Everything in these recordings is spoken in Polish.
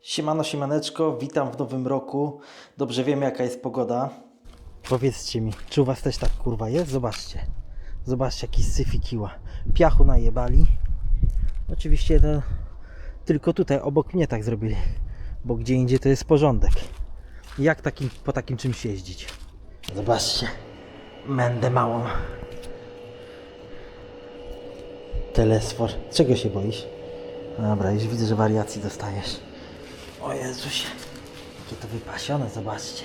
Siemano, siemaneczko, witam w nowym roku. Dobrze wiemy, jaka jest pogoda. Powiedzcie mi, czy u was też tak kurwa jest? Zobaczcie. Zobaczcie, jaki syf i kiła. Piachu najebali. Oczywiście no, tylko tutaj obok mnie tak zrobili, bo gdzie indziej to jest porządek. Jak po takim czymś jeździć? Zobaczcie. Mędę małą. Telesfor. Czego się boisz? Dobra, już widzę, że wariacji dostajesz. O Jezusie, jakie to wypasione, zobaczcie.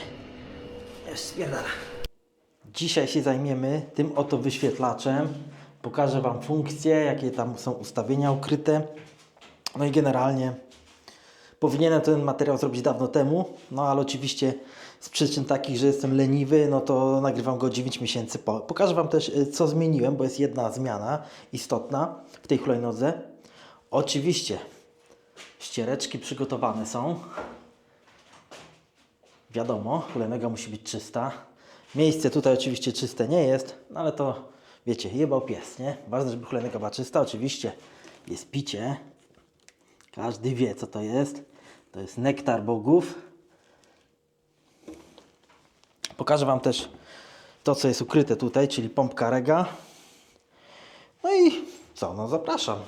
Już spierdala. Dzisiaj się zajmiemy tym oto wyświetlaczem. Pokażę wam funkcje, jakie tam są ustawienia ukryte. No i generalnie powinienem ten materiał zrobić dawno temu, no ale oczywiście z przyczyn takich, że jestem leniwy, no to nagrywam go 9 miesięcy po. Pokażę wam też, co zmieniłem, bo jest jedna zmiana istotna w tej hulajnodze. Oczywiście ściereczki przygotowane są. Wiadomo, hulajnoga musi być czysta. Miejsce tutaj oczywiście czyste nie jest, no ale to wiecie, jebał pies, nie? Ważne, żeby hulajnoga była czysta. Oczywiście jest picie. Każdy wie, co to jest. To jest nektar bogów. Pokażę wam też to, co jest ukryte tutaj, czyli pompka Rega. No i co? No zapraszam.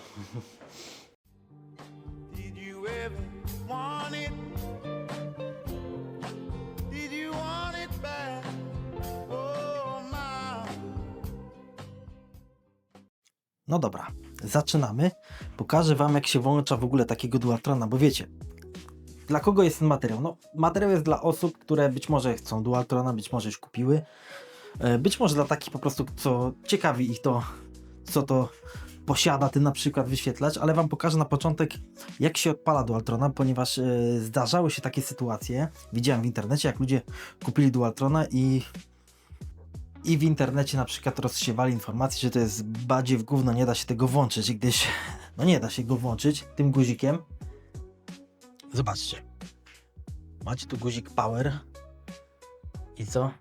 Did you ever want it? Did you want it back? Oh my. No dobra, zaczynamy. Pokażę wam, jak się włącza w ogóle takiego Dualtrona, bo wiecie, dla kogo jest ten materiał? No, materiał jest dla osób, które być może chcą Dualtrona, być może już kupiły. Być może dla takich po prostu, co ciekawi ich to, co to posiada ten na przykład wyświetlacz, ale wam pokażę na początek, jak się odpala Dualtrona, ponieważ zdarzały się takie sytuacje, widziałem w internecie, jak ludzie kupili Dualtrona i w internecie na przykład rozsiewali informacje, że to jest badziew gówno, nie da się tego włączyć, gdyż no nie da się go włączyć tym guzikiem. Zobaczcie. Macie tu guzik power i co?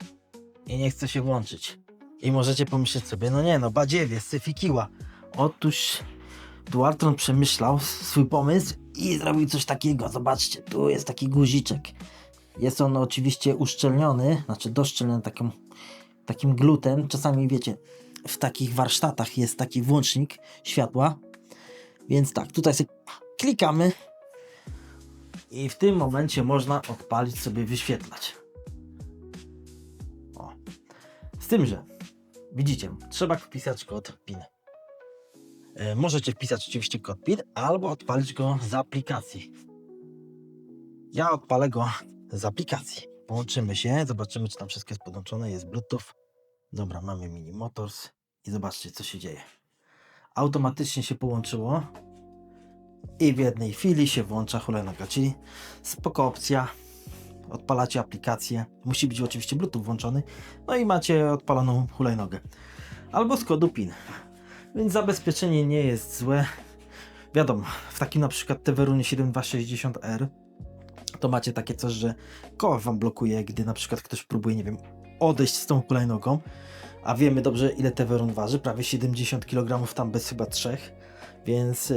I nie chce się włączyć. I możecie pomyśleć sobie, no nie no, badziewie, syf i kiła. Otóż Dualtron przemyślał swój pomysł i zrobił coś takiego. Zobaczcie, tu jest taki guziczek. Jest on oczywiście uszczelniony, znaczy doszczelniony takim glutem. Czasami wiecie, w takich warsztatach jest taki włącznik światła. Więc tak, tutaj sobie klikamy i w tym momencie można odpalić sobie wyświetlacz. O. Z tym, że widzicie, trzeba wpisać kod PIN. Możecie wpisać oczywiście kod PIN albo odpalić go z aplikacji. Ja odpalę go z aplikacji. Połączymy się, zobaczymy, czy tam wszystko jest podłączone. Jest Bluetooth. Dobra, mamy Mini Motors i zobaczcie, co się dzieje. Automatycznie się połączyło i w jednej chwili się włącza hulajnoga, czyli spoko opcja. Odpalacie aplikację, musi być oczywiście Bluetooth włączony, no i macie odpaloną hulajnogę. Albo z kodu PIN. Więc zabezpieczenie nie jest złe. Wiadomo, w takim na przykład Teverunie 7260R to macie takie coś, że koła wam blokuje, gdy na przykład ktoś próbuje, nie wiem, odejść z tą hulajnogą, a wiemy dobrze, ile Teverun waży, prawie 70 kg, tam bez chyba 3, więc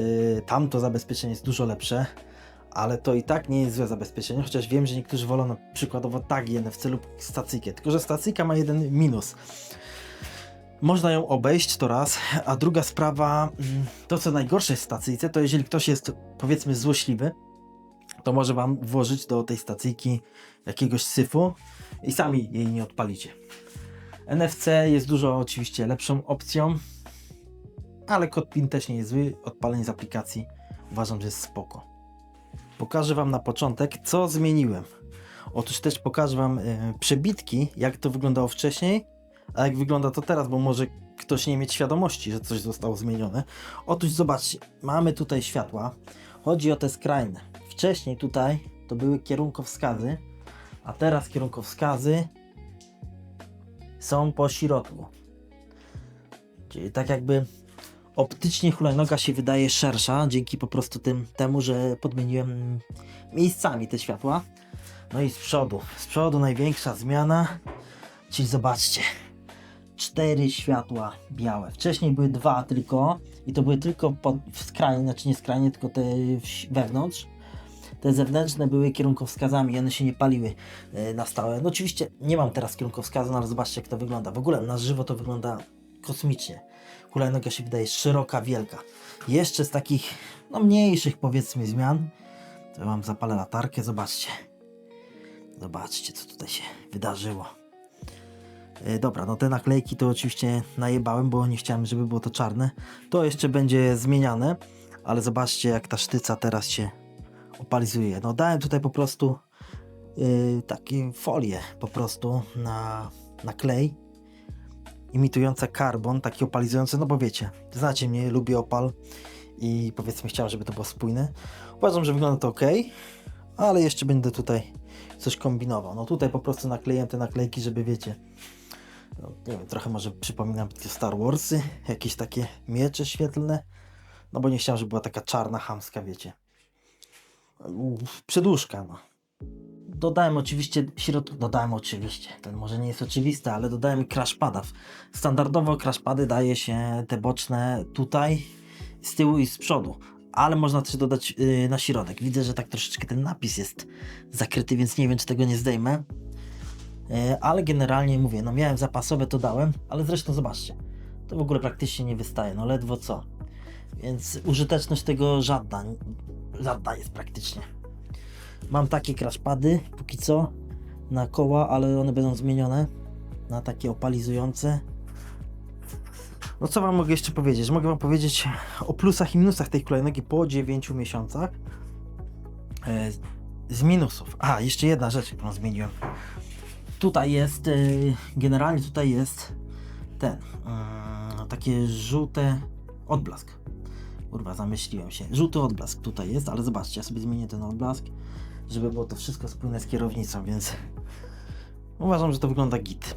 tam to zabezpieczenie jest dużo lepsze, ale to i tak nie jest złe zabezpieczenie, chociaż wiem, że niektórzy wolą na przykładowo tagi NFC lub stacyjkę, tylko że stacyjka ma jeden minus. Można ją obejść, to raz, a druga sprawa, to co najgorsze jest w stacyjce, to jeżeli ktoś jest, powiedzmy, złośliwy, to może wam włożyć do tej stacyjki jakiegoś syfu i sami jej nie odpalicie. NFC jest dużo oczywiście lepszą opcją, ale kod PIN też nie jest zły, odpalenie z aplikacji uważam, że jest spoko. Pokażę wam na początek, co zmieniłem. Otóż też pokażę wam przebitki, jak to wyglądało wcześniej, a jak wygląda to teraz, bo może ktoś nie mieć świadomości, że coś zostało zmienione. Otóż zobaczcie, mamy tutaj światła. Chodzi o te skrajne. Wcześniej tutaj to były kierunkowskazy, a teraz kierunkowskazy są po środku. Czyli tak jakby optycznie hulajnoga się wydaje szersza, dzięki po prostu temu, że podmieniłem miejscami te światła. No i z przodu największa zmiana, czyli zobaczcie, 4 światła białe. Wcześniej były 2 tylko i to były tylko w skrajnie, znaczy nie skrajnie, tylko te wewnątrz. Te zewnętrzne były kierunkowskazami i one się nie paliły na stałe. No oczywiście nie mam teraz kierunkowskazu, no ale zobaczcie jak to wygląda. W ogóle na żywo to wygląda kosmicznie. Hulajnoga się wydaje szeroka, wielka. Jeszcze z takich no mniejszych powiedzmy zmian, to ja wam zapalę latarkę, zobaczcie. Zobaczcie co tutaj się wydarzyło. Dobra, no te naklejki to oczywiście najebałem, bo nie chciałem, żeby było to czarne. To jeszcze będzie zmieniane, ale zobaczcie jak ta sztyca teraz się opalizuje. No dałem tutaj po prostu takie folię po prostu na klej imitujące karbon, taki opalizujący, no bo wiecie, znacie mnie, lubię opal i powiedzmy chciałem, żeby to było spójne. Uważam, że wygląda to ok, ale jeszcze będę tutaj coś kombinował. No tutaj po prostu nakleję te naklejki, żeby wiecie, no, nie wiem, trochę może przypominam Star Warsy, jakieś takie miecze świetlne, no bo nie chciałem, żeby była taka czarna, chamska, wiecie, przedłużka, no. Dodałem oczywiście, ten może nie jest oczywisty, ale dodałem crashpada. Standardowo crashpady daje się te boczne tutaj, z tyłu i z przodu, ale można też dodać na środek. Widzę, że tak troszeczkę ten napis jest zakryty, więc nie wiem, czy tego nie zdejmę. Ale generalnie mówię, no miałem zapasowe, to dałem, ale zresztą zobaczcie, to w ogóle praktycznie nie wystaje, no ledwo co. Więc użyteczność tego żadna jest praktycznie. Mam takie crashpady póki co na koła, ale one będą zmienione na takie opalizujące. No co wam mogę jeszcze powiedzieć? Mogę wam powiedzieć o plusach i minusach tej hulajnogi po 9 miesiącach. Z minusów. A, jeszcze jedna rzecz, którą zmieniłem. Tutaj jest, generalnie tutaj jest ten, takie żółte odblask. Kurwa, zamyśliłem się. Żółty odblask tutaj jest, ale zobaczcie, ja sobie zmienię ten odblask, żeby było to wszystko spójne z kierownicą, więc uważam, że to wygląda git.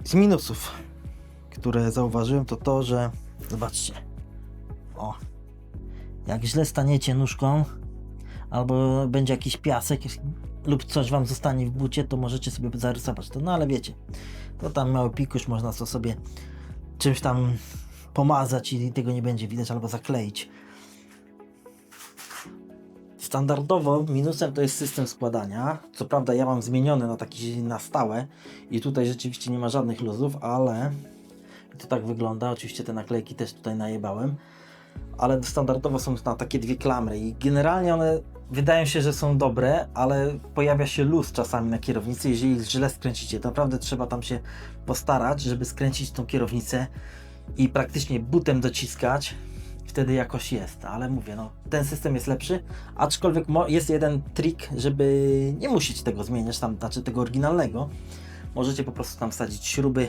Z minusów, które zauważyłem, to to, że zobaczcie, o, jak źle staniecie nóżką, albo będzie jakiś piasek lub coś wam zostanie w bucie, to możecie sobie zarysować to, no ale wiecie, to tam mały pikuś, można to sobie czymś tam pomazać i tego nie będzie widać, albo zakleić. Standardowo minusem to jest system składania. Co prawda ja mam zmieniony na taki na stałe i tutaj rzeczywiście nie ma żadnych luzów, ale to tak wygląda. Oczywiście te naklejki też tutaj najebałem, ale standardowo są na takie dwie klamry i generalnie one wydają się, że są dobre, ale pojawia się luz czasami na kierownicy, jeżeli źle skręcicie. Naprawdę trzeba tam się postarać, żeby skręcić tą kierownicę i praktycznie butem dociskać. Wtedy jakoś jest, ale mówię, no ten system jest lepszy, aczkolwiek jest jeden trik, żeby nie musieć tego zmieniać, tam, znaczy tego oryginalnego. Możecie po prostu tam wsadzić śruby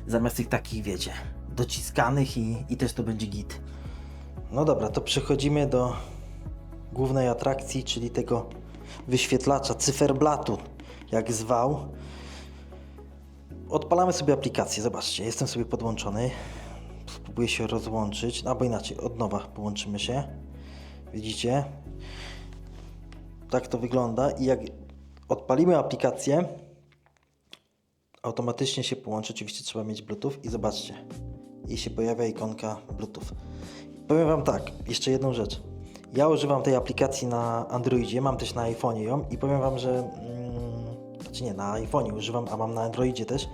zamiast tych takich, wiecie, dociskanych i też to będzie git. No dobra, to przechodzimy do głównej atrakcji, czyli tego wyświetlacza, cyferblatu, jak zwał. Odpalamy sobie aplikację, zobaczcie, jestem sobie podłączony. Spróbuję się rozłączyć, albo inaczej, od nowa połączymy się. Widzicie? Tak to wygląda i jak odpalimy aplikację, automatycznie się połączy, oczywiście trzeba mieć Bluetooth i zobaczcie, i się pojawia ikonka Bluetooth. Powiem wam tak, jeszcze jedną rzecz. Ja używam tej aplikacji na Androidzie, mam też na iPhone'ie ją i powiem wam, że znaczy nie, na iPhone'ie używam, a mam na Androidzie też.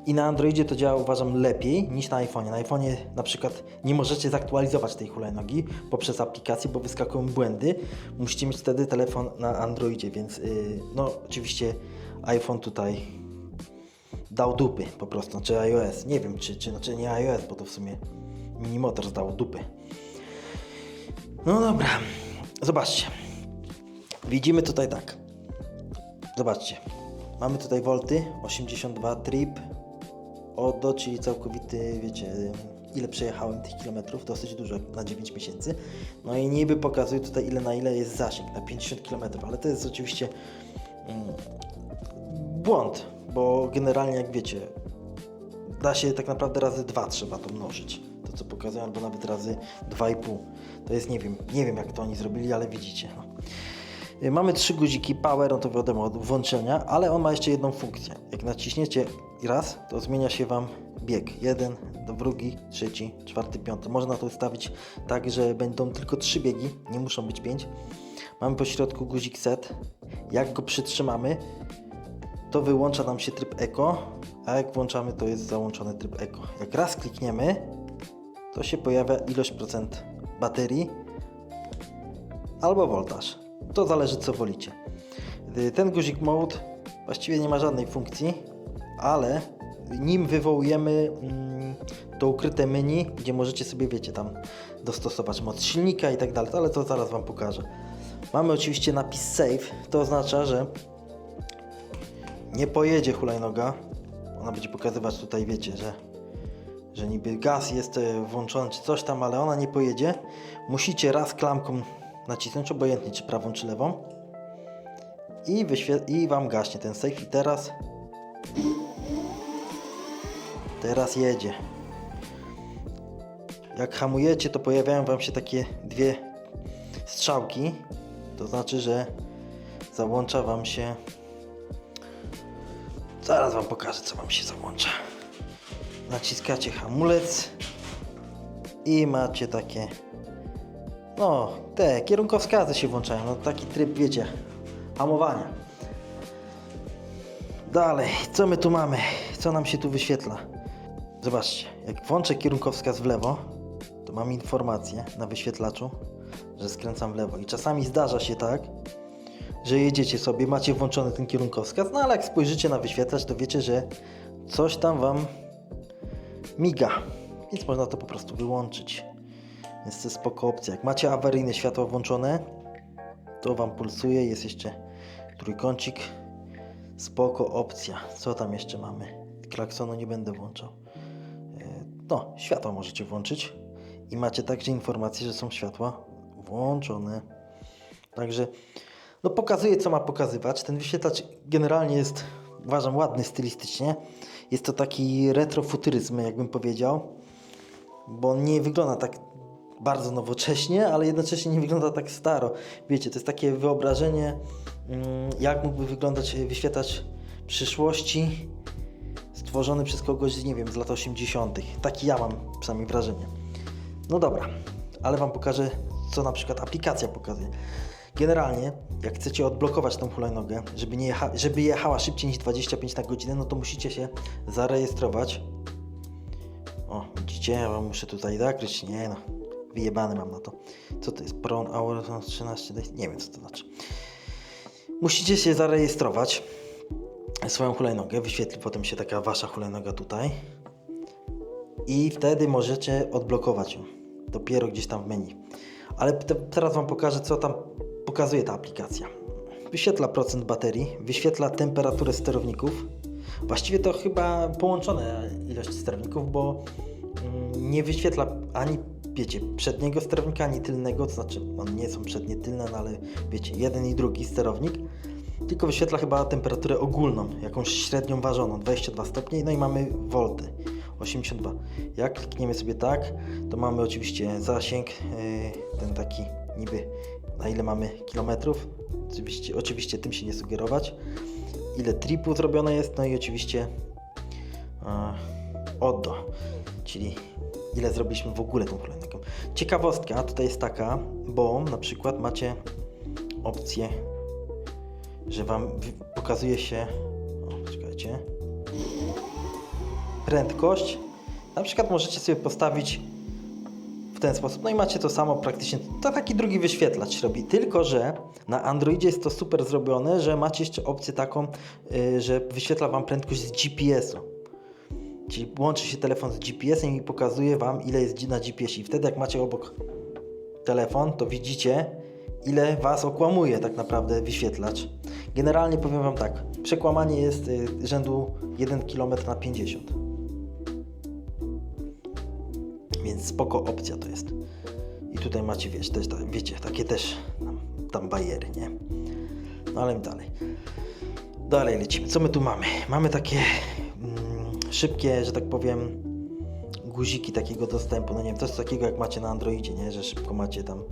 I na Androidzie to działa, uważam, lepiej niż na iPhone'ie. Na iPhone'ie na przykład nie możecie zaktualizować tej hulajnogi poprzez aplikację, bo wyskakują błędy. Musicie mieć wtedy telefon na Androidzie, więc no oczywiście iPhone tutaj dał dupy po prostu, czy iOS. Nie wiem, czy nie iOS, bo to w sumie Mini Motors dał dupy. No dobra, zobaczcie. Widzimy tutaj tak. Zobaczcie. Mamy tutaj volty, 82 trip. ODO, czyli całkowity, wiecie, ile przejechałem tych kilometrów, dosyć dużo na 9 miesięcy. No i niby pokazuje tutaj ile jest zasięg, na 50 km, ale to jest oczywiście błąd, bo generalnie jak wiecie, da się tak naprawdę razy 2 trzeba to mnożyć, to co pokazują, albo nawet razy 2,5. To jest, nie wiem jak to oni zrobili, ale widzicie. No. Mamy 3 guziki, power, no to wiadomo, od włączenia, ale on ma jeszcze jedną funkcję. Jak naciśniecie raz, to zmienia się wam bieg. 1, drugi, trzeci, czwarty, piąty. Można to ustawić tak, że będą tylko 3 biegi, nie muszą być 5. Mamy po środku guzik set. Jak go przytrzymamy, to wyłącza nam się tryb Eco, a jak włączamy, to jest załączony tryb Eco. Jak raz klikniemy, to się pojawia ilość procent baterii albo voltaż. To zależy, co wolicie. Ten guzik mode właściwie nie ma żadnej funkcji, ale nim wywołujemy to ukryte menu, gdzie możecie sobie, wiecie, tam dostosować moc silnika i tak dalej, ale to zaraz Wam pokażę. Mamy oczywiście napis save, to oznacza, że nie pojedzie hulajnoga. Ona będzie pokazywać tutaj, wiecie, że niby gaz jest włączony czy coś tam, ale ona nie pojedzie. Musicie raz klamką nacisnąć, obojętnie czy prawą czy lewą, i Wam gaśnie ten save. I teraz jedzie. Jak hamujecie, to pojawiają Wam się takie dwie strzałki. To znaczy, że załącza Wam się... Zaraz Wam pokażę, co Wam się załącza. Naciskacie hamulec i macie takie... No, te kierunkowskazy się włączają. No, taki tryb, wiecie, hamowania. Dalej, co my tu mamy? Co nam się tu wyświetla? Zobaczcie, jak włączę kierunkowskaz w lewo, to mam informację na wyświetlaczu, że skręcam w lewo. I czasami zdarza się tak, że jedziecie sobie, macie włączony ten kierunkowskaz, no ale jak spojrzycie na wyświetlacz, to wiecie, że coś tam Wam miga. Więc można to po prostu wyłączyć. Więc to jest spoko opcja. Jak macie awaryjne światła włączone, to Wam pulsuje. Jest jeszcze trójkącik. Spoko opcja. Co tam jeszcze mamy? Klaksonu nie będę włączał. No, światła możecie włączyć. I macie także informację, że są światła włączone. Także no pokazuje, co ma pokazywać. Ten wyświetlacz generalnie jest, uważam, ładny stylistycznie. Jest to taki retrofuturyzm, jakbym powiedział. Bo on nie wygląda tak bardzo nowocześnie, ale jednocześnie nie wygląda tak staro. Wiecie, to jest takie wyobrażenie, jak mógłby wyglądać wyświetlacz przyszłości stworzony przez kogoś, nie wiem, z lat 80. Taki ja mam przynajmniej wrażenie. No dobra, ale Wam pokażę, co na przykład aplikacja pokazuje. Generalnie, jak chcecie odblokować tą hulajnogę, żeby jechała szybciej niż 25 na godzinę, no to musicie się zarejestrować. O, widzicie, ja Wam muszę tutaj zakryć. Nie no, wyjebany mam na to. Co to jest? Pron Hour 13 days? Nie wiem, co to znaczy. Musicie się zarejestrować swoją hulajnogę. Wyświetli potem się taka Wasza hulajnoga tutaj. I wtedy możecie odblokować ją. Dopiero gdzieś tam w menu. Ale teraz Wam pokażę, co tam pokazuje ta aplikacja. Wyświetla procent baterii, wyświetla temperaturę sterowników. Właściwie to chyba połączone ilość sterowników, bo nie wyświetla ani, wiecie, przedniego sterownika, ani tylnego, to znaczy one nie są przednie, tylne, no ale wiecie, jeden i drugi sterownik, tylko wyświetla chyba temperaturę ogólną, jakąś średnią ważoną, 22 stopnie, no i mamy wolty, 82. Jak klikniemy sobie tak, to mamy oczywiście zasięg, ten taki niby, na ile mamy kilometrów, oczywiście tym się nie sugerować, ile tripu zrobione jest, no i oczywiście oddo, czyli ile zrobiliśmy w ogóle tą hulajnogą. Ciekawostka tutaj jest taka, bo na przykład macie opcję, że Wam pokazuje się, czekajcie, prędkość. Na przykład możecie sobie postawić w ten sposób, no i macie to samo praktycznie, to taki drugi wyświetlacz robi, tylko że na Androidzie jest to super zrobione, że macie jeszcze opcję taką, że wyświetla Wam prędkość z GPS-u. Czyli łączy się telefon z GPS-em i pokazuje Wam, ile jest na GPS-ie. I wtedy jak macie obok telefon, to widzicie, ile Was okłamuje tak naprawdę wyświetlacz. Generalnie powiem Wam tak, przekłamanie jest rzędu 1 km na 50. Więc spoko opcja to jest. I tutaj macie, wiecie, takie też tam bajery, nie? No ale dalej. Dalej lecimy. Co my tu mamy? Mamy takie szybkie, że tak powiem, guziki takiego dostępu. No nie wiem, to jest takiego jak macie na Androidzie, nie? Że szybko macie tam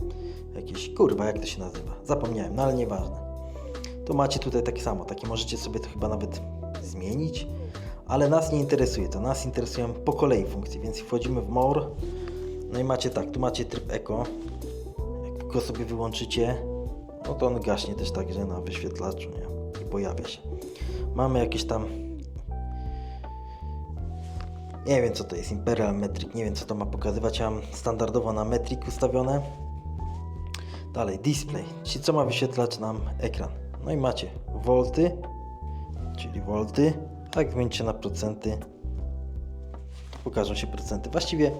jakieś, kurwa, jak to się nazywa? Zapomniałem, no ale nieważne. To macie tutaj takie samo, takie możecie sobie to chyba nawet zmienić, ale nas nie interesuje to, nas interesują po kolei funkcje, więc wchodzimy w More, no i macie tak, tu macie tryb Eco, jak go sobie wyłączycie, no to on gaśnie też także na wyświetlaczu, nie? I pojawia się. Mamy jakieś tam, nie wiem co to jest, Imperial Metric, nie wiem co to ma pokazywać, ja mam standardowo na Metric ustawione. Dalej, display, czyli co ma wyświetlać nam ekran. No i macie volty, czyli volty, a jak zmienicie na procenty, to pokażą się procenty. Właściwie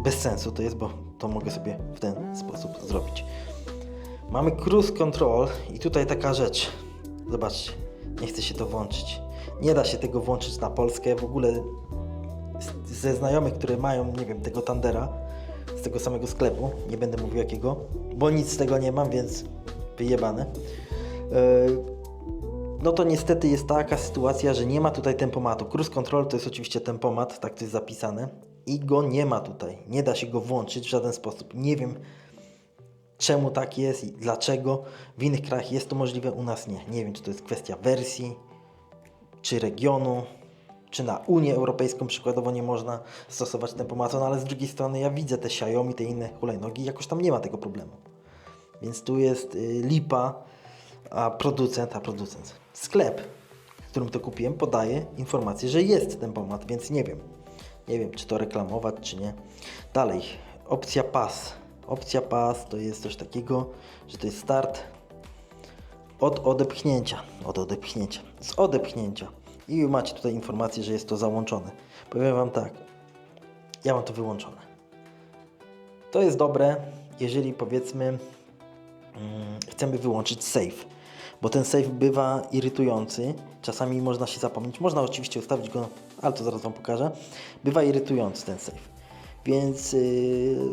bez sensu to jest, bo to mogę sobie w ten sposób zrobić. Mamy cruise control i tutaj taka rzecz. Zobaczcie, nie chce się to włączyć. Nie da się tego włączyć na Polskę. W ogóle ze znajomych, które mają, nie wiem, tego Thundera z tego samego sklepu, nie będę mówił jakiego, bo nic z tego nie mam, więc wyjebane. No to niestety jest taka sytuacja, że nie ma tutaj tempomatu. Cruise control to jest oczywiście tempomat, tak to jest zapisane. I go nie ma tutaj. Nie da się go włączyć w żaden sposób. Nie wiem czemu tak jest i dlaczego. W innych krajach jest to możliwe, u nas nie. Nie wiem, czy to jest kwestia wersji, czy regionu, czy na Unię Europejską przykładowo nie można stosować tempomatu, no ale z drugiej strony ja widzę te Xiaomi, te inne hulajnogi, jakoś tam nie ma tego problemu. Więc tu jest lipa, a producent, sklep, w którym to kupiłem, podaje informację, że jest tempomat, więc nie wiem. Nie wiem, czy to reklamować, czy nie. Dalej, opcja PAS. Opcja PAS to jest coś takiego, że to jest start od odepchnięcia. Z odepchnięcia. I macie tutaj informację, że jest to załączone. Powiem Wam tak, ja mam to wyłączone. To jest dobre, jeżeli powiedzmy chcemy wyłączyć save, bo ten save bywa irytujący, czasami można się zapomnieć, można oczywiście ustawić go, ale to zaraz Wam pokażę, bywa irytujący ten save. Więc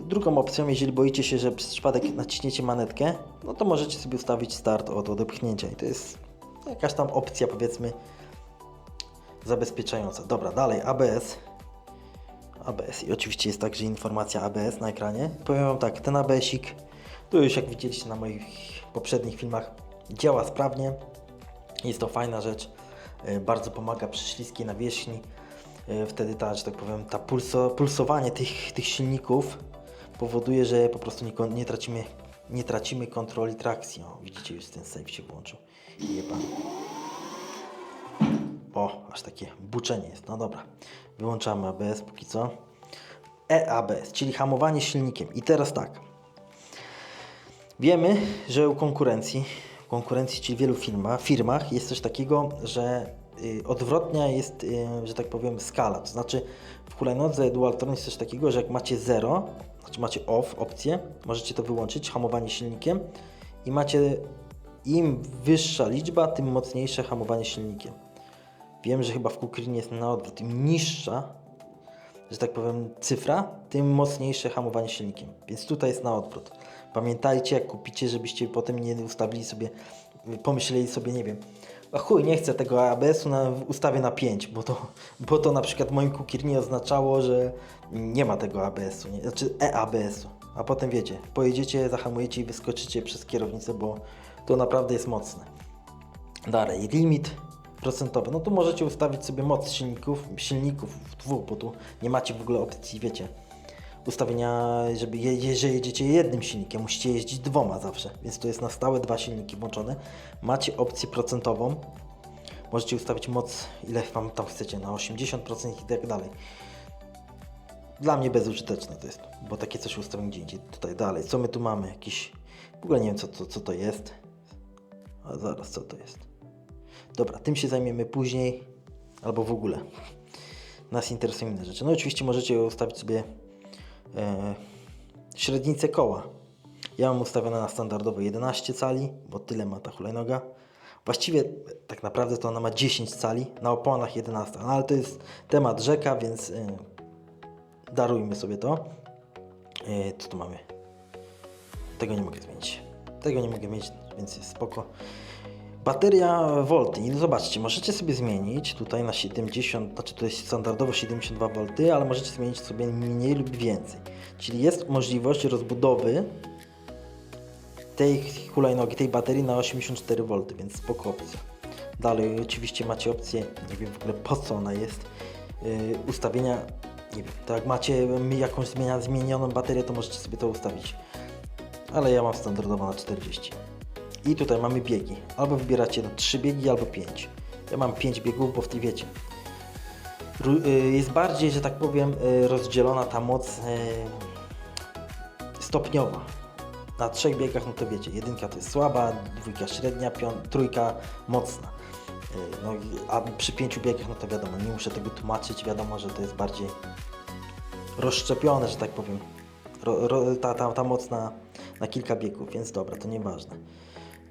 drugą opcją, jeżeli boicie się, że przez przypadek naciśniecie manetkę, no to możecie sobie ustawić start od odepchnięcia i to jest jakaś tam opcja, powiedzmy, zabezpieczająca. Dobra, dalej ABS i oczywiście jest także informacja ABS na ekranie. Powiem Wam tak, ten ABS-ik, to już jak widzieliście na moich poprzednich filmach, działa sprawnie, jest to fajna rzecz, bardzo pomaga przy śliskiej nawierzchni. Wtedy ta, że tak powiem, pulsowanie tych silników powoduje, że po prostu nie tracimy kontroli trakcji. O, widzicie, już ten save się włączył. O, aż takie buczenie jest. No dobra, wyłączamy ABS póki co. EABS, czyli hamowanie silnikiem. I teraz tak. Wiemy, że u konkurencji, czyli w wielu firmach jest coś takiego, że odwrotnia jest, że tak powiem, skala. To znaczy w hulajnodze Dualtron jest coś takiego, że jak macie 0, znaczy macie off opcję, możecie to wyłączyć, hamowanie silnikiem i macie, im wyższa liczba, tym mocniejsze hamowanie silnikiem. Wiem, że chyba w Kukirynie jest na odwrót. Im niższa, że tak powiem, cyfra, tym mocniejsze hamowanie silnikiem. Więc tutaj jest na odwrót. Pamiętajcie, jak kupicie, żebyście potem nie ustawili sobie, pomyśleli sobie, nie wiem, a chuj, nie chcę tego ABS-u, ustawię na 5, bo to na przykład w moim Kukirynie oznaczało, że nie ma tego ABS-u, znaczy EABS-u. A potem wiecie, pojedziecie, zahamujecie i wyskoczycie przez kierownicę, bo to naprawdę jest mocne. Dalej, limit procentowy. No tu możecie ustawić sobie moc silników dwóch, bo tu nie macie w ogóle opcji, wiecie, ustawienia, żeby jeżeli jedziecie jednym silnikiem, musicie jeździć dwoma zawsze, więc to jest na stałe 2 silniki włączone. Macie opcję procentową, możecie ustawić moc, ile Wam tam chcecie, na 80% i tak dalej. Dla mnie bezużyteczne to jest, bo takie coś ustawiam gdzie indziej. Tutaj dalej, co my tu mamy? Jakiś, w ogóle nie wiem co to jest, a zaraz co to jest. Dobra, tym się zajmiemy później, albo w ogóle. Nas interesują inne rzeczy. No oczywiście możecie ustawić sobie średnicę koła. Ja mam ustawione na standardowo 11 cali, bo tyle ma ta hulajnoga. Właściwie tak naprawdę to ona ma 10 cali, na oponach 11, no ale to jest temat rzeka, więc darujmy sobie to. Co tu mamy? Tego nie mogę zmienić. Tego nie mogę mieć, więc jest spoko. Bateria volty. I zobaczcie, możecie sobie zmienić tutaj na 70, znaczy to jest standardowo 72 V, ale możecie zmienić sobie mniej lub więcej. Czyli jest możliwość rozbudowy tej hulajnogi, tej baterii na 84 V, więc spoko opcja. Dalej oczywiście macie opcję, nie wiem w ogóle po co ona jest, ustawienia, nie wiem, tak jak macie jakąś zmienioną baterię, to możecie sobie to ustawić. Ale ja mam standardowo na 40. I tutaj mamy biegi. Albo wybieracie 3 biegi, albo 5. Ja mam 5 biegów, bo w tej wiecie. Jest bardziej, że tak powiem, rozdzielona ta moc stopniowa. Na 3 biegach, no to wiecie, 1 to jest słaba, 2 średnia, 3 mocna. No, a przy 5 biegach, no to wiadomo, nie muszę tego tłumaczyć, wiadomo, że to jest bardziej rozszczepione, że tak powiem. Ta moc na kilka biegów, więc dobra, to nieważne.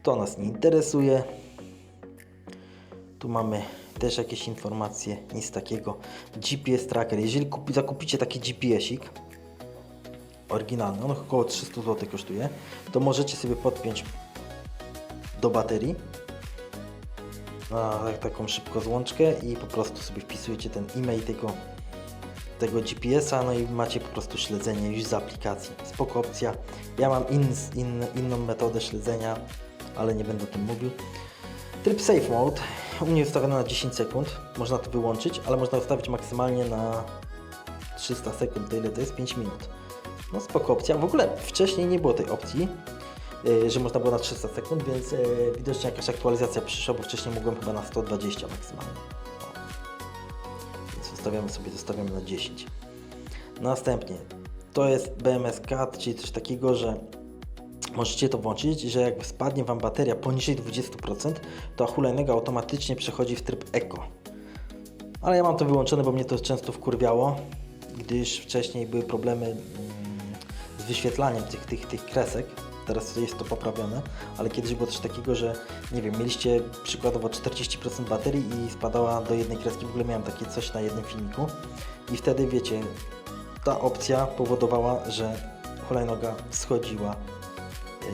To nas nie interesuje. Tu mamy też jakieś informacje, nic takiego. GPS tracker, jeżeli zakupicie taki GPS-ik oryginalny, on około 300 zł kosztuje, to możecie sobie podpiąć do baterii na taką szybką złączkę i po prostu sobie wpisujecie ten e-mail tego GPS-a, no i macie po prostu śledzenie już z aplikacji. Spoko opcja. Ja mam inną metodę śledzenia, ale nie będę o tym mówił. Tryb Safe Mode u mnie ustawiony na 10 sekund. Można to wyłączyć, ale można ustawić maksymalnie na 300 sekund, to ile to jest? 5 minut. No spoko opcja. W ogóle wcześniej nie było tej opcji, że można było na 300 sekund, więc widocznie jakaś aktualizacja przyszła, bo wcześniej mogłem chyba na 120 maksymalnie. Więc zostawiamy na 10. Następnie to jest BMS Cut, czyli coś takiego, że możecie to włączyć, że jak spadnie Wam bateria poniżej 20%, to hulajnoga automatycznie przechodzi w tryb Eco. Ale ja mam to wyłączone, bo mnie to często wkurwiało, gdyż wcześniej były problemy z wyświetlaniem tych kresek. Teraz jest to poprawione, ale kiedyś było coś takiego, że nie wiem, mieliście przykładowo 40% baterii i spadała do jednej kreski. W ogóle miałem takie coś na jednym filmiku i wtedy wiecie, ta opcja powodowała, że hulajnoga schodziła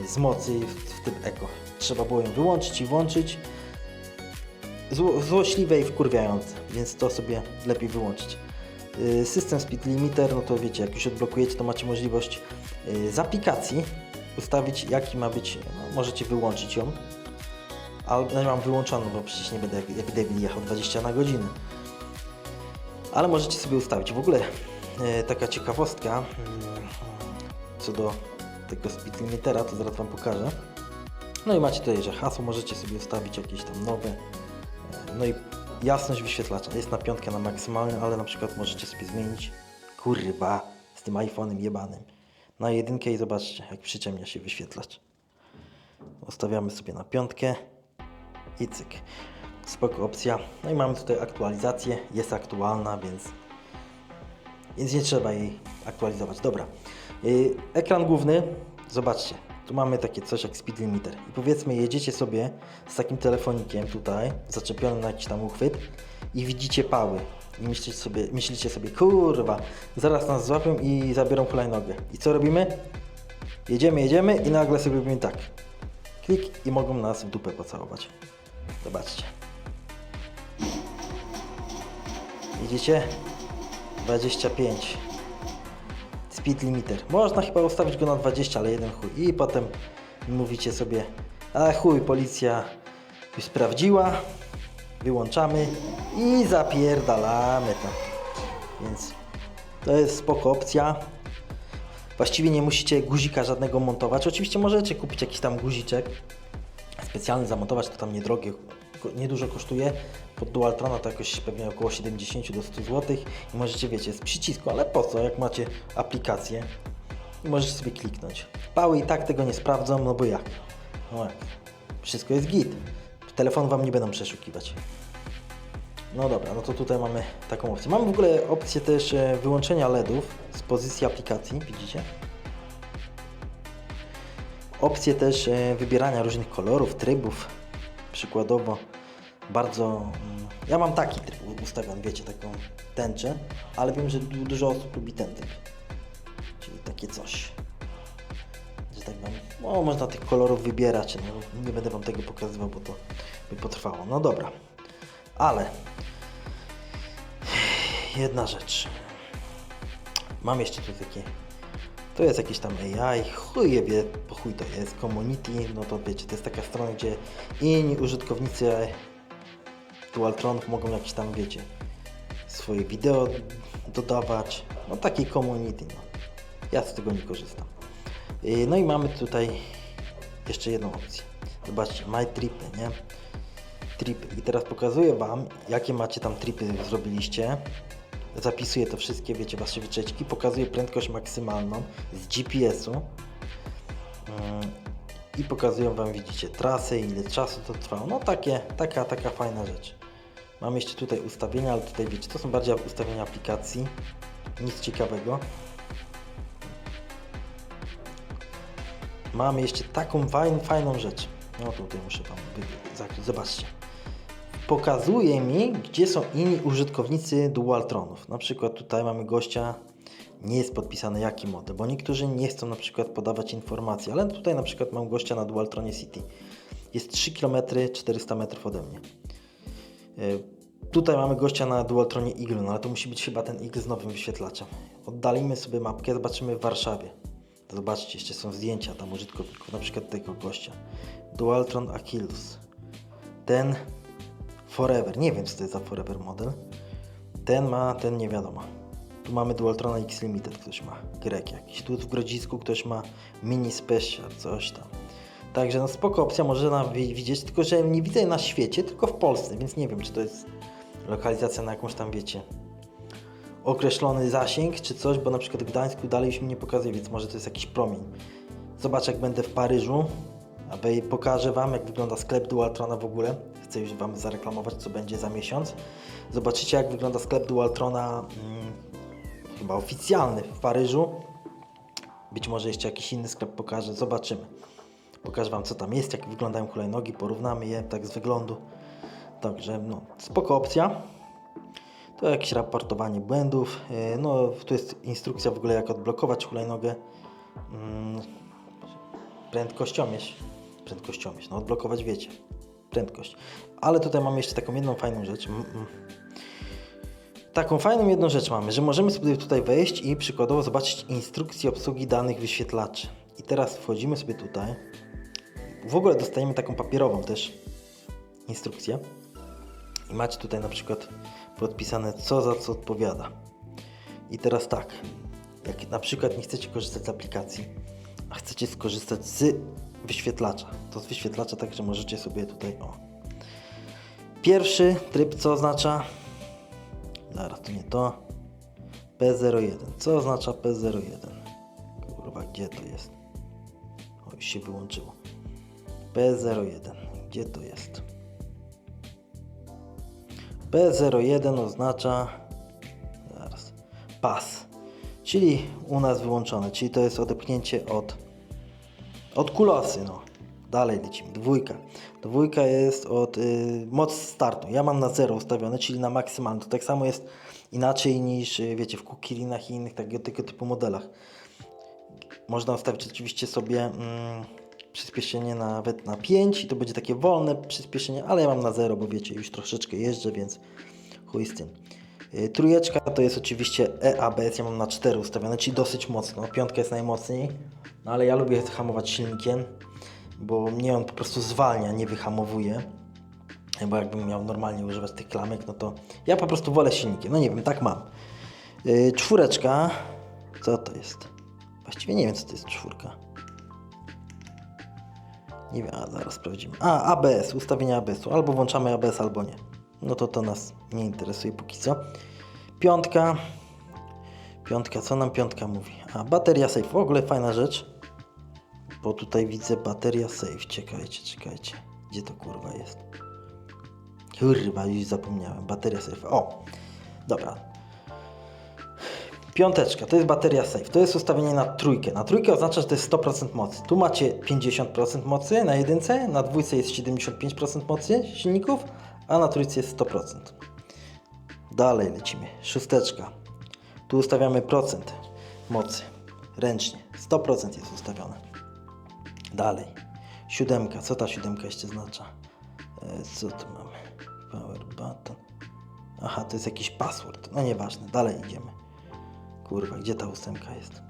z mocy w tym Eco. Trzeba było ją wyłączyć i włączyć. Złośliwe i wkurwiające, więc to sobie lepiej wyłączyć. System Speed Limiter, no to wiecie, jak już odblokujecie, to macie możliwość z aplikacji ustawić, jaki ma być, no, możecie wyłączyć ją, ale ja mam wyłączoną, bo przecież nie będę jak debil jechał 20 na godzinę. Ale możecie sobie ustawić. W ogóle taka ciekawostka co do tego Speed Limitera, to zaraz Wam pokażę. No i macie tutaj, że hasło możecie sobie ustawić jakieś tam nowe. No i jasność wyświetlacza jest na 5 na maksymalny, ale na przykład możecie sobie zmienić, kurwa, z tym iPhone'em jebanym, na 1 i zobaczcie, jak przyciemnia się wyświetlacz. Ustawiamy sobie na 5 i cyk. Spoko opcja. No i mamy tutaj aktualizację, jest aktualna, więc nie trzeba jej aktualizować. Dobra. Ekran główny, zobaczcie. Tu mamy takie coś jak Speed Limiter. I powiedzmy, jedziecie sobie z takim telefonikiem tutaj, zaczepionym na jakiś tam uchwyt i widzicie pały. I myślicie sobie, kurwa, zaraz nas złapią i zabiorą hulajnogę. I co robimy? Jedziemy i nagle sobie robimy tak. Klik i mogą nas w dupę pocałować. Zobaczcie. Widzicie? 25. Speed Limiter. Można chyba ustawić go na 20, ale jeden chuj. I potem mówicie sobie, a chuj, policja już sprawdziła. Wyłączamy i zapierdalamy tam. Więc to jest spoko opcja. Właściwie nie musicie guzika żadnego montować. Oczywiście możecie kupić jakiś tam guziczek specjalny, zamontować, to tam niedrogie, niedużo kosztuje. Pod Dualtrona to jakoś pewnie około 70 do 100 zł i możecie, wiecie, z przycisku, ale po co, jak macie aplikację i możecie sobie kliknąć. Pały i tak tego nie sprawdzą, no bo jak? No jak? Wszystko jest git. Telefon Wam nie będą przeszukiwać. No dobra, no to tutaj mamy taką opcję. Mamy w ogóle opcję też wyłączenia LEDów z pozycji aplikacji, widzicie? Opcję też wybierania różnych kolorów, trybów. Przykładowo bardzo... Ja mam taki tryb ustawiony, wiecie, taką tęczę, ale wiem, że dużo osób lubi ten tryb. Czyli takie coś. Że tak wam, no, można tych kolorów wybierać, no, nie będę Wam tego pokazywał, bo to by potrwało. No dobra, ale jedna rzecz. Mam jeszcze tu takie... To jest jakieś tam AI, chuj wie, po chuj to jest, community, no to wiecie, to jest taka strona, gdzie inni użytkownicy Dualtronów mogą jakieś tam, wiecie, swoje wideo dodawać, no takie community, no. Ja z tego nie korzystam. No i mamy tutaj jeszcze jedną opcję. Zobaczcie, my tripy, nie? Tripy. I teraz pokazuję Wam, jakie macie tam tripy zrobiliście. Zapisuję to wszystkie, wiecie, Wasze wyczeczki. Pokazuję prędkość maksymalną z GPS-u. I pokazuję Wam, widzicie, trasę, ile czasu to trwało. No taka fajna rzecz. Mam jeszcze tutaj ustawienia, ale tutaj wiecie, to są bardziej ustawienia aplikacji. Nic ciekawego. Mam jeszcze taką fajną rzecz. No tutaj muszę Wam zakryć. Zobaczcie. Pokazuje mi, gdzie są inni użytkownicy Dualtronów. Na przykład tutaj mamy gościa, nie jest podpisane jaki model, bo niektórzy nie chcą na przykład podawać informacji, ale tutaj na przykład mam gościa na Dualtronie City. Jest 3 km 400 metrów ode mnie. Tutaj mamy gościa na Dualtronie Eagle, no ale to musi być chyba ten Eagle z nowym wyświetlaczem. Oddalimy sobie mapkę, zobaczymy w Warszawie. Zobaczcie, jeszcze są zdjęcia tam użytkowników, na przykład tego gościa. Dualtron Achilles. Ten Forever, nie wiem co to jest za Forever model. Ten nie wiadomo. Tu mamy Dualtrona X Limited, ktoś ma Grek jakiś. Tu w Grodzisku ktoś ma Mini Special, coś tam. Także no spoko opcja, można widzieć, tylko że nie widzę na świecie, tylko w Polsce, więc nie wiem, czy to jest lokalizacja na jakąś tam, wiecie, określony zasięg, czy coś, bo na przykład w Gdańsku dalej już mi nie pokazuje, więc może to jest jakiś promień. Zobaczę, jak będę w Paryżu, aby pokażę Wam, jak wygląda sklep Dualtrona w ogóle. Chcę już Wam zareklamować, co będzie za miesiąc. Zobaczycie, jak wygląda sklep Dualtrona, chyba oficjalny w Paryżu. Być może jeszcze jakiś inny sklep pokażę, zobaczymy. Pokażę Wam, co tam jest, jak wyglądają hulajnogi, porównamy je tak z wyglądu. Także no, spoko opcja. To jakieś raportowanie błędów. No, tu jest instrukcja w ogóle, jak odblokować hulajnogę. Prędkościomierz, no odblokować, wiecie, prędkość. Ale tutaj mamy jeszcze taką jedną fajną rzecz. Taką fajną jedną rzecz mamy, że możemy sobie tutaj wejść i przykładowo zobaczyć instrukcję obsługi danych wyświetlaczy. I teraz wchodzimy sobie tutaj. W ogóle dostajemy taką papierową też instrukcję. I macie tutaj na przykład podpisane, co za co odpowiada. I teraz tak, jak na przykład nie chcecie korzystać z aplikacji, a chcecie skorzystać z wyświetlacza, to z wyświetlacza także możecie sobie tutaj, Pierwszy tryb co oznacza? Zaraz, to nie to. P01. Co oznacza P01? Kurwa, gdzie to jest? O, już się wyłączyło. P01. Gdzie to jest? P01 oznacza... Zaraz. Pas. Czyli u nas wyłączone. Czyli to jest odepchnięcie od kulosy, no. Dalej lecimy. Dwójka. Dwójka jest od moc startu. Ja mam na 0 ustawione, czyli na maksymalny. To tak samo jest inaczej niż, wiecie, w Kukilinach i innych tego typu modelach. Można ustawić oczywiście sobie przyspieszenie nawet na 5 i to będzie takie wolne przyspieszenie, ale ja mam na 0, bo wiecie, już troszeczkę jeżdżę, więc chuj z tym. Trójeczka to jest oczywiście EABS, ja mam na 4 ustawione, czyli dosyć mocno. Piątka jest najmocniej, no ale ja lubię hamować silnikiem, bo mnie on po prostu zwalnia, nie wyhamowuje. Bo jakbym miał normalnie używać tych klamek, no to ja po prostu wolę silnikiem. No nie wiem, tak mam. Czwóreczka, co to jest? Właściwie nie wiem, co to jest czwórka. Nie wiem, zaraz sprawdzimy. ABS, ustawienia ABS-u. Albo włączamy ABS, albo nie. No to nas nie interesuje póki co. Piątka. Piątka, co nam piątka mówi? Bateria safe. W ogóle fajna rzecz. Bo tutaj widzę bateria safe. Czekajcie. Gdzie to kurwa jest? Kurwa, już zapomniałem. Bateria safe. O! Dobra. Piąteczka, to jest bateria safe. To jest ustawienie na trójkę. Na trójkę oznacza, że to jest 100% mocy. Tu macie 50% mocy na jedynce, na dwójce jest 75% mocy silników, a na trójce jest 100%. Dalej lecimy. Szósteczka. Tu ustawiamy procent mocy. Ręcznie. 100% jest ustawione. Dalej. Siódemka. Co ta siódemka jeszcze oznacza? Co tu mamy? Power button. Aha, to jest jakiś password. No nieważne. Dalej idziemy. Kurwa, gdzie ta ósemka jest?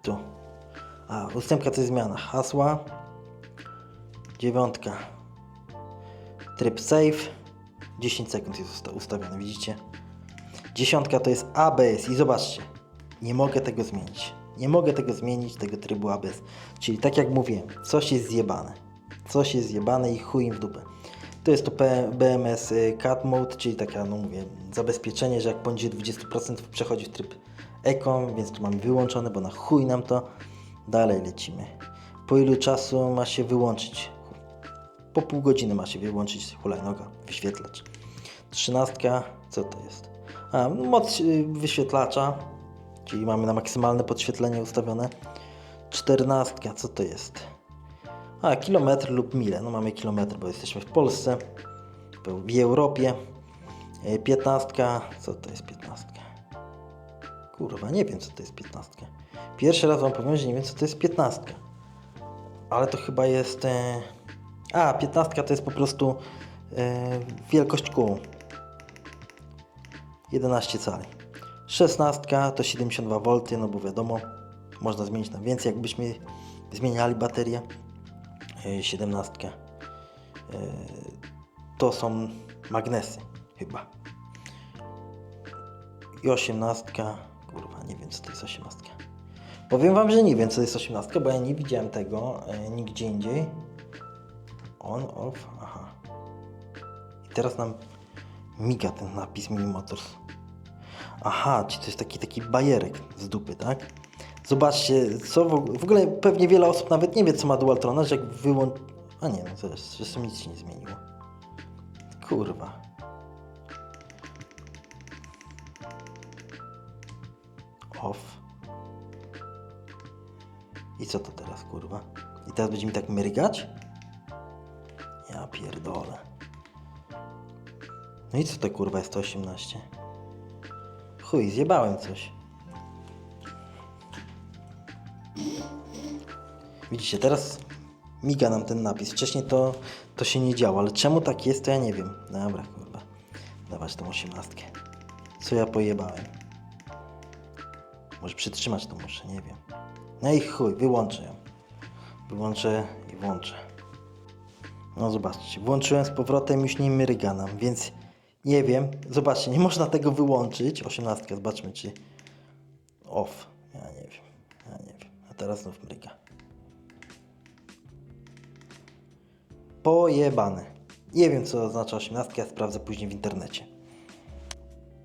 Tu. Ósemka to jest zmiana hasła. Dziewiątka. Tryb save. 10 sekund jest ustawione, widzicie? Dziesiątka to jest ABS i zobaczcie. Nie mogę tego zmienić. Nie mogę tego zmienić, tego trybu ABS. Czyli tak jak mówiłem, coś jest zjebane. Coś jest zjebane i chuj im w dupę. To jest to BMS Cat Mode, czyli taka, no mówię, zabezpieczenie, że jak poniżej 20% przechodzi w tryb Eco, więc tu mamy wyłączone, bo na chuj nam to. Dalej lecimy. Po ilu czasu ma się wyłączyć? Po pół godziny ma się wyłączyć hulajnoga, wyświetlacz. 13, co to jest? Moc wyświetlacza, czyli mamy na maksymalne podświetlenie ustawione. 14, co to jest? Kilometr lub mile. No mamy kilometr, bo jesteśmy w Polsce, w Europie. 15, co to jest 15? Kurwa, nie wiem co to jest 15. Pierwszy raz wam powiem, że nie wiem co to jest 15. Ale to chyba jest... 15 to jest po prostu wielkość kół. 11 cali. 16 to 72 V, no bo wiadomo, można zmienić na więcej, jakbyśmy zmieniali baterię. 17 to są magnesy chyba. I 18, kurwa, nie wiem co to jest 18. Powiem wam, że nie wiem co to jest 18, bo ja nie widziałem tego nigdzie indziej. On, off, aha. I teraz nam miga ten napis Mini Motors. Aha, czy to jest taki bajerek z dupy, tak? Zobaczcie, co w ogóle pewnie wiele osób nawet nie wie, co ma Dualtrona, że jak wyłącz... A nie, no zresztą nic się nie zmieniło. Kurwa. Off. I co to teraz, kurwa? I teraz będzie mi tak mrygać? Ja pierdolę. No i co to, kurwa, jest 118? Chuj, zjebałem coś. Widzicie, teraz miga nam ten napis. Wcześniej to się nie działo, ale czemu tak jest, to ja nie wiem. Dobra, kurwa. Dawać tą 18. Co ja pojebałem? Może przytrzymać to muszę, nie wiem. No i chuj, wyłączę ją. Wyłączę i włączę. No zobaczcie, włączyłem z powrotem, już nie mryga nam, więc nie wiem. Zobaczcie, nie można tego wyłączyć. 18, zobaczmy czy... Off. Ja nie wiem. A teraz znów mryga. Pojebane. Nie wiem co oznacza 18, ja sprawdzę później w internecie.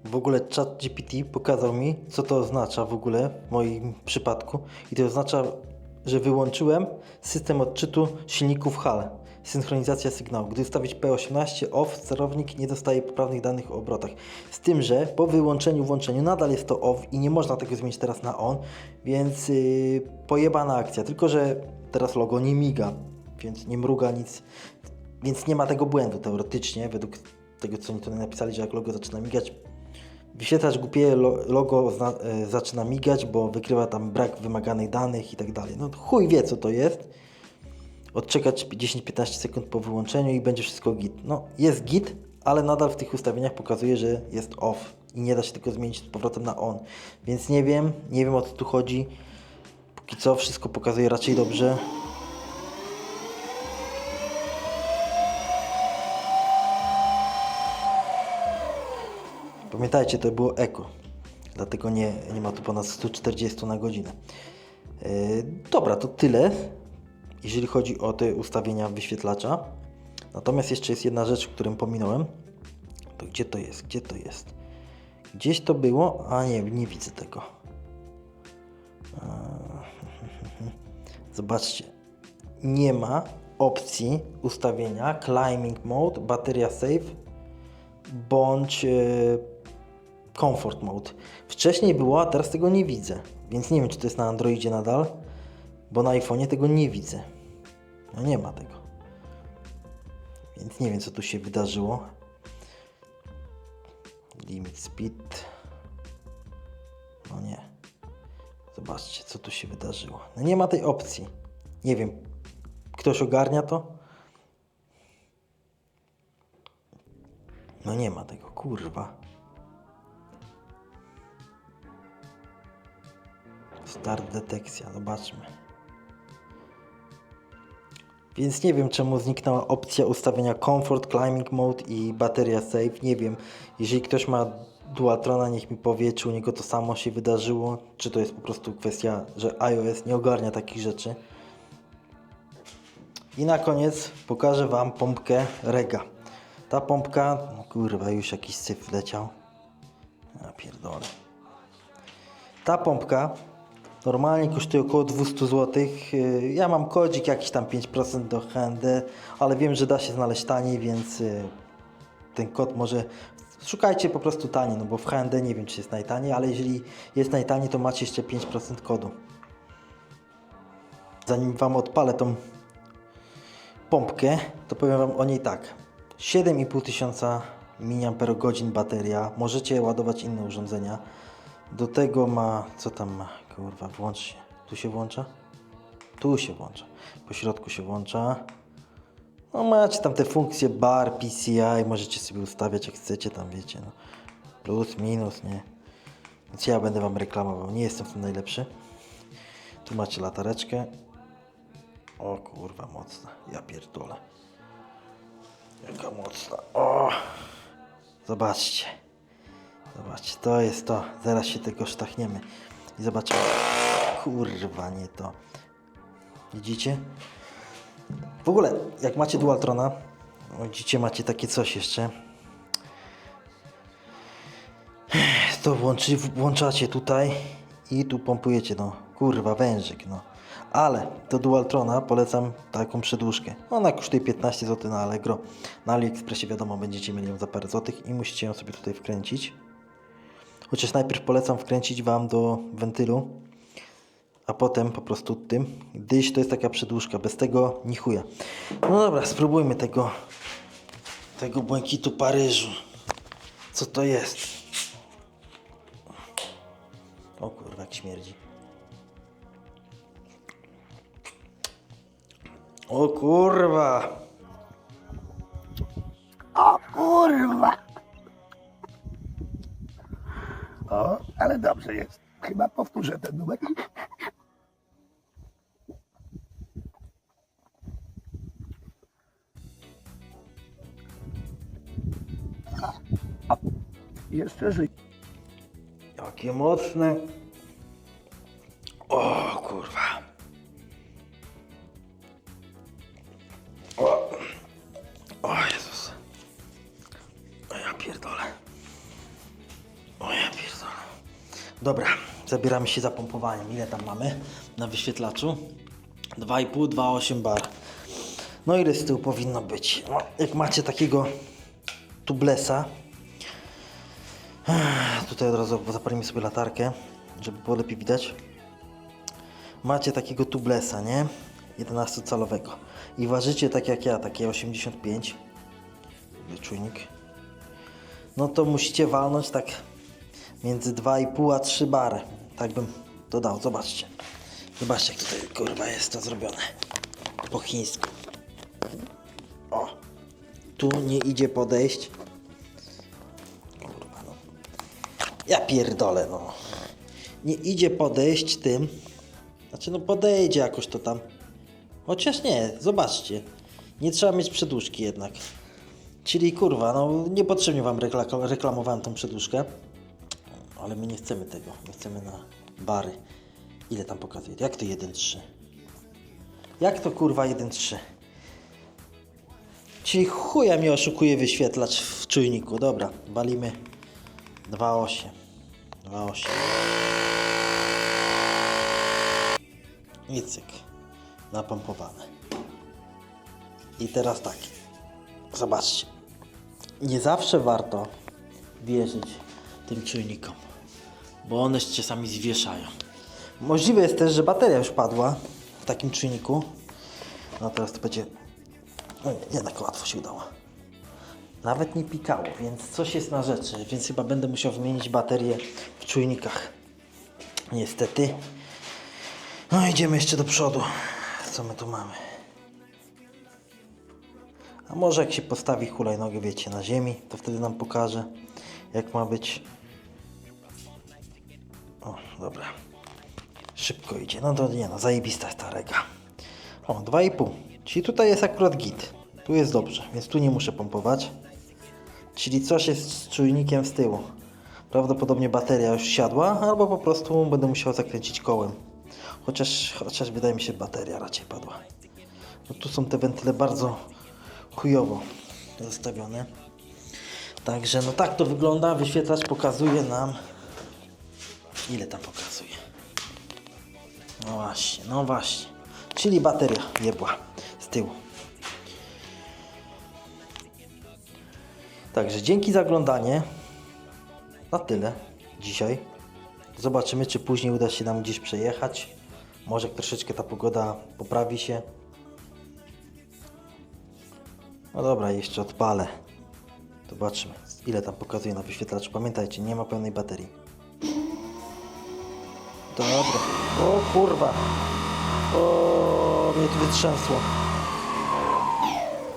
W ogóle ChatGPT pokazał mi, co to oznacza w ogóle w moim przypadku. I to oznacza, że wyłączyłem system odczytu silników HAL. Synchronizacja sygnału. Gdy ustawić P18 off, sterownik nie dostaje poprawnych danych o obrotach. Z tym, że po włączeniu nadal jest to off i nie można tego zmienić teraz na on, więc pojebana akcja. Tylko, że teraz logo nie miga, więc nie mruga nic, więc nie ma tego błędu teoretycznie, według tego, co oni tutaj napisali, że jak logo zaczyna migać, wyświetlacz głupieje, logo zaczyna migać, bo wykrywa tam brak wymaganych danych i tak dalej. No chuj wie co to jest. Odczekać 10-15 sekund po wyłączeniu i będzie wszystko git. No jest git, ale nadal w tych ustawieniach pokazuje, że jest off i nie da się tego zmienić z powrotem na on. Więc nie wiem o co tu chodzi. Póki co wszystko pokazuje raczej dobrze. Pamiętajcie, to było Eco, dlatego nie ma tu ponad 140 na godzinę. Dobra, to tyle, jeżeli chodzi o te ustawienia wyświetlacza. Natomiast jeszcze jest jedna rzecz, którą pominąłem. To gdzie to jest? Gdzieś to było, a nie widzę tego. Zobaczcie, nie ma opcji ustawienia Climbing Mode, bateria Safe bądź Comfort Mode. Wcześniej było, a teraz tego nie widzę. Więc nie wiem, czy to jest na Androidzie nadal, bo na iPhone'ie tego nie widzę. No nie ma tego. Więc nie wiem, co tu się wydarzyło. Limit Speed. No nie. Zobaczcie, co tu się wydarzyło. No nie ma tej opcji. Nie wiem. Ktoś ogarnia to? No nie ma tego, kurwa. Start detekcja, zobaczmy. Więc nie wiem, czemu zniknęła opcja ustawienia Comfort, Climbing Mode i bateria Safe. Nie wiem. Jeżeli ktoś ma Dualtrona, niech mi powie, czy u niego to samo się wydarzyło, czy to jest po prostu kwestia, że iOS nie ogarnia takich rzeczy. I na koniec pokażę Wam pompkę Rega. Ta pompka, no kurwa, już jakiś syf leciał. Ja pierdolę. Ta pompka normalnie kosztuje około 200 zł. Ja mam kodzik jakiś tam 5% do H&D, ale wiem, że da się znaleźć taniej, więc ten kod może... Szukajcie po prostu taniej, no bo w H&D nie wiem, czy jest najtaniej, ale jeżeli jest najtaniej, to macie jeszcze 5% kodu. Zanim Wam odpalę tą pompkę, to powiem Wam o niej tak. 7500 mAh bateria. Możecie ładować inne urządzenia. Do tego ma... Co tam ma? Kurwa, włącz się. Tu się włącza? Tu się włącza. Po środku się włącza. No macie tam te funkcje bar, PCI. Możecie sobie ustawiać jak chcecie, tam wiecie. No. Plus, minus, nie? Więc ja będę Wam reklamował. Nie jestem w tym najlepszy. Tu macie latareczkę. O kurwa, mocna. Ja pierdolę. Jaka mocna. O! Zobaczcie. Zobaczcie, to jest to. Zaraz się tego sztachniemy. I zobaczymy. Kurwa, nie to. Widzicie? W ogóle, jak macie Dualtrona, widzicie, macie takie coś jeszcze. To włączacie tutaj i tu pompujecie, no. Kurwa, wężyk, no. Ale do Dualtrona polecam taką przedłużkę. Ona kosztuje 15 zł na Allegro. Na AliExpressie wiadomo, będziecie mieli ją za parę złotych i musicie ją sobie tutaj wkręcić. Chociaż najpierw polecam wkręcić Wam do wentylu, a potem po prostu tym, gdyż to jest taka przedłużka, bez tego ni chuja. No dobra, spróbujmy tego błękitu Paryżu. Co to jest? O kurwa, jak śmierdzi. O kurwa! O kurwa! O, ale dobrze jest. Chyba powtórzę ten numer. A, jeszcze żyję. Jakie mocne. O kurwa. O Jezus. O ja pierdolę. O ja pierdolę. Dobra, zabieramy się za pompowaniem. Ile tam mamy na wyświetlaczu? 2,5, 2,8 bar. No ile z tyłu powinno być? No, jak macie takiego tublesa, tutaj od razu zapalimy sobie latarkę, żeby było lepiej widać. Macie takiego tublesa, nie? 11-calowego. I ważycie tak jak ja, takie 85. Czujnik. No to musicie walnąć tak między 2,5 a 3 bary. Tak bym dodał, zobaczcie. Zobaczcie, jak tutaj kurwa jest to zrobione. Po chińsku. O. Tu nie idzie podejść. Kurwa no. Ja pierdolę no. Nie idzie podejść tym. Znaczy no podejdzie jakoś to tam. Chociaż nie, zobaczcie. Nie trzeba mieć przedłużki jednak. Czyli kurwa, no niepotrzebnie Wam reklamowałem tą przedłużkę. Ale my nie chcemy tego. My chcemy na bary. Ile tam pokazuje? Jak to 1,3? Jak to kurwa 1,3? Czyli chuja mi oszukuje wyświetlacz w czujniku. Dobra, walimy 2,8. 2,8. I cyk. Napompowane. I teraz tak. Zobaczcie. Nie zawsze warto wierzyć tym czujnikom, bo one się czasami zwieszają. Możliwe jest też, że bateria już padła w takim czujniku. No teraz to będzie... No, jednak łatwo się udało. Nawet nie pikało, więc coś jest na rzeczy. Więc chyba będę musiał wymienić baterię w czujnikach. Niestety. No idziemy jeszcze do przodu. Co my tu mamy? A może jak się postawi hulajnogę, wiecie, na ziemi, to wtedy nam pokaże, jak ma być. O, dobra. Szybko idzie. No to nie no, zajebista ta Rega. O, 2,5. Czyli tutaj jest akurat git. Tu jest dobrze, więc tu nie muszę pompować. Czyli coś jest z czujnikiem z tyłu. Prawdopodobnie bateria już siadła, albo po prostu będę musiał zakręcić kołem. Chociaż wydaje mi się, bateria raczej padła. No tu są te wentyle bardzo chujowo zostawione. Także no tak to wygląda. Wyświetlacz pokazuje nam... Ile tam pokazuje? No właśnie. Czyli bateria jebła z tyłu. Także dzięki za oglądanie. Na tyle dzisiaj. Zobaczymy, czy później uda się nam gdzieś przejechać. Może troszeczkę ta pogoda poprawi się. No dobra, jeszcze odpalę. Zobaczymy, ile tam pokazuje na wyświetlaczu. Pamiętajcie, nie ma pełnej baterii. Dobra. O kurwa. O, mnie tu wytrzęsło.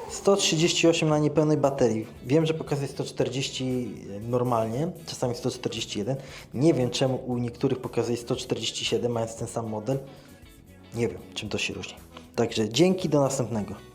138 na niepełnej baterii. Wiem, że pokazuje 140 normalnie, czasami 141. Nie wiem, czemu u niektórych pokazuje 147, mając ten sam model. Nie wiem, czym to się różni. Także dzięki, do następnego.